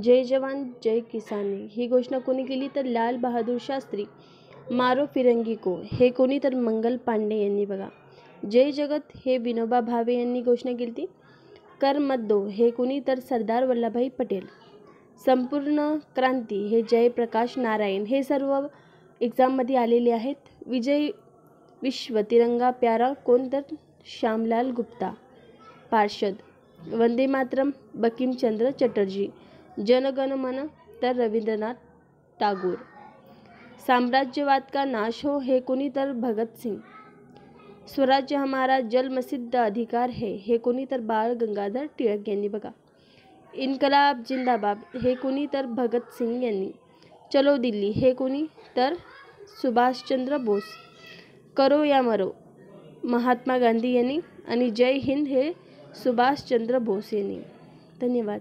जय जवान जय किसान ही घोषणा कोणी केली तर लाल बहादूर शास्त्री. मारो फिरंगी को हे कोणी तर मंगल पांडे यांनी बघा. जय जगत हे विनोबा भावे यांनी घोषणा केली ती. कर मत दो हे कोणी तर सरदार वल्लभभाई पटेल. संपूर्ण क्रांती हे जयप्रकाश नारायण. हे सर्व एक्झाममध्ये आलेले आहेत. विजय विश्व तिरंगा प्यारा कोण तर श्यामलाल गुप्ता. पार्षद वंदे मातरम बंकिमचंद्र चटर्जी. जनगण मन तर रवींद्रनाथ टागोर. साम्राज्यवाद का नाश हो हे कोणी तर भगतसिंग. स्वराज्य हमारा जन्मसिद्ध अधिकार है हे कोणी तर बाळ गंगाधर टिळक यांनी बघा. इन्कलाब जिंदाबाद हे कोणी तर भगतसिंग यांनी. चलो दिल्ली हे कोणी तर सुभाषचंद्र बोस. करो या मरो महात्मा गांधी यांनी आणि जय हिंद हे सुभाषचंद्र बोस यांनी. धन्यवाद.